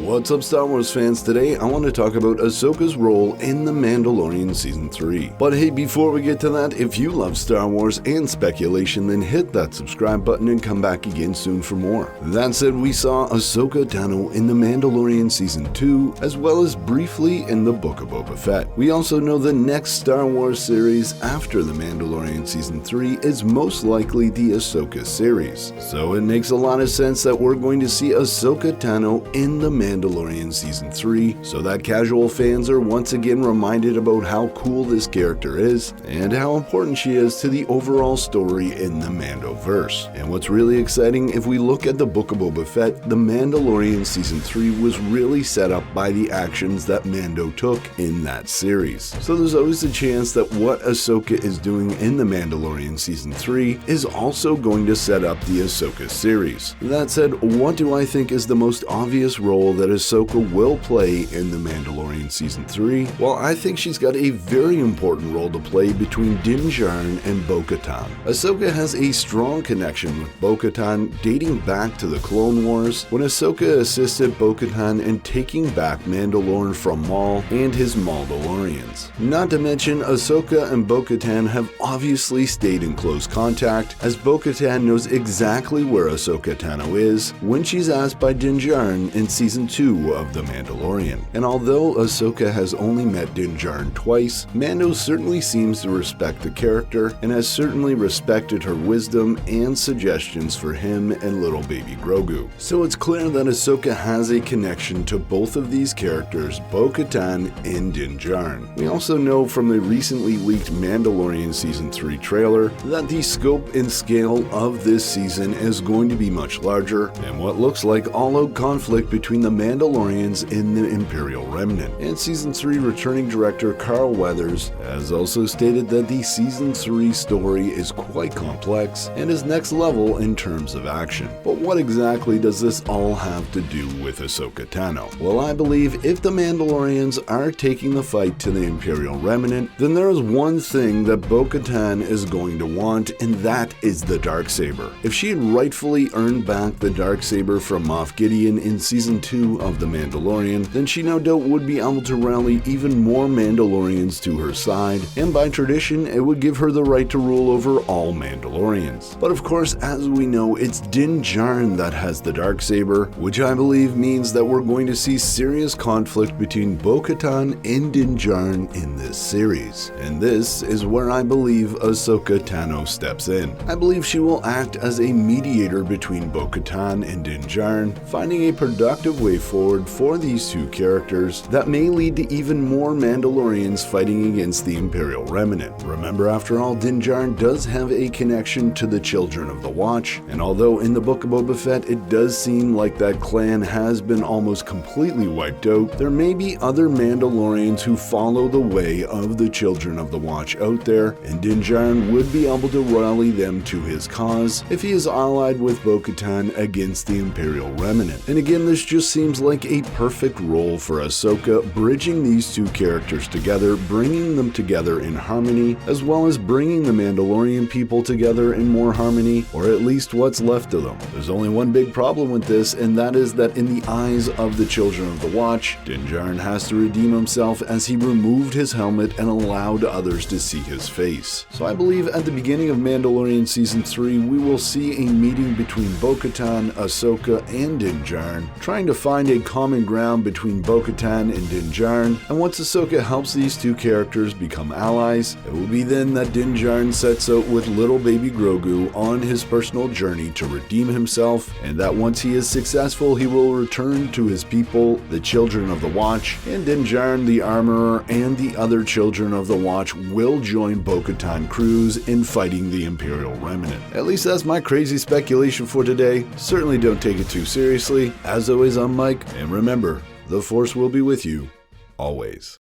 What's up, Star Wars fans? Today I want to talk about Ahsoka's role in The Mandalorian Season 3. But hey, before we get to that, if you love Star Wars and speculation, then hit that subscribe button and come back again soon for more. That said, we saw Ahsoka Tano in The Mandalorian Season 2, as well as briefly in the Book of Boba Fett. We also know the next Star Wars series after The Mandalorian Season 3 is most likely the Ahsoka series. So it makes a lot of sense that we're going to see Ahsoka Tano in The Mandalorian Season 3, so that casual fans are once again reminded about how cool this character is and how important she is to the overall story in the Mandoverse. And what's really exciting, if we look at the Book of Boba Fett, The Mandalorian Season 3 was really set up by the actions that Mando took in that series. So there's always a chance that what Ahsoka is doing in The Mandalorian Season 3 is also going to set up the Ahsoka series. That said, what do I think is the most obvious role that Ahsoka will play in The Mandalorian Season 3? Well, I think she's got a very important role to play between Din Djarin and Bo-Katan. Ahsoka has a strong connection with Bo-Katan dating back to the Clone Wars, when Ahsoka assisted Bo-Katan in taking back Mandalore from Maul and his Mandalorians. Not to mention, Ahsoka and Bo-Katan have obviously stayed in close contact, as Bo-Katan knows exactly where Ahsoka Tano is when she's asked by Din Djarin in Season 2 of The Mandalorian. And although Ahsoka has only met Din Djarin twice, Mando certainly seems to respect the character and has certainly respected her wisdom and suggestions for him and little baby Grogu. So it's clear that Ahsoka has a connection to both of these characters, Bo-Katan and Din Djarin. We also know from the recently leaked Mandalorian Season 3 trailer that the scope and scale of this season is going to be much larger, and what looks like all-out conflict between the Mandalorians and the Imperial Remnant. And Season 3 returning director Carl Weathers has also stated that the Season 3 story is quite complex and is next level in terms of action. But what exactly does this all have to do with Ahsoka Tano? Well, I believe if the Mandalorians are taking the fight to the Imperial Remnant, then there is one thing that Bo-Katan is going to want, and that is the Darksaber. If she had rightfully earned back the Darksaber from Moff Gideon in Season 2 of The Mandalorian, then she no doubt would be able to rally even more Mandalorians to her side, and by tradition, it would give her the right to rule over all Mandalorians. But of course, as we know, it's Din Djarin that has the Darksaber, which I believe means that we're going to see serious conflict between Bo-Katan and Din Djarin in this series. And this is where I believe Ahsoka Tano steps in. I believe she will act as a mediator between Bo-Katan and Din Djarin, finding a productive way forward for these two characters that may lead to even more Mandalorians fighting against the Imperial Remnant. Remember, after all, Din Djarin does have a connection to the Children of the Watch, and although in the Book of Boba Fett it does seem like that clan has been almost completely wiped out, there may be other Mandalorians who follow the way of the Children of the Watch out there, and Din Djarin would be able to rally them to his cause if he is allied with Bo-Katan against the Imperial Remnant. And again, this just seems like a perfect role for Ahsoka, bridging these two characters together, bringing them together in harmony, as well as bringing the Mandalorian people together in more harmony, or at least what's left of them. There's only one big problem with this, and that is that in the eyes of the Children of the Watch, Din Djarin has to redeem himself as he removed his helmet and allowed others to see his face. So I believe at the beginning of Mandalorian Season 3, we will see a meeting between Bo-Katan, Ahsoka, and Din Djarin, trying to find a common ground between Bo-Katan and Din Djarin, and once Ahsoka helps these two characters become allies, it will be then that Din Djarin sets out with little baby Grogu on his personal journey to redeem himself, and that once he is successful, he will return to his people, the Children of the Watch, and Din Djarin, the Armorer, and the other Children of the Watch will join Bo-Katan crews in fighting the Imperial Remnant. At least that's my crazy speculation for today. Certainly don't take it too seriously. As always, I'm Mike, and remember, the Force will be with you, always.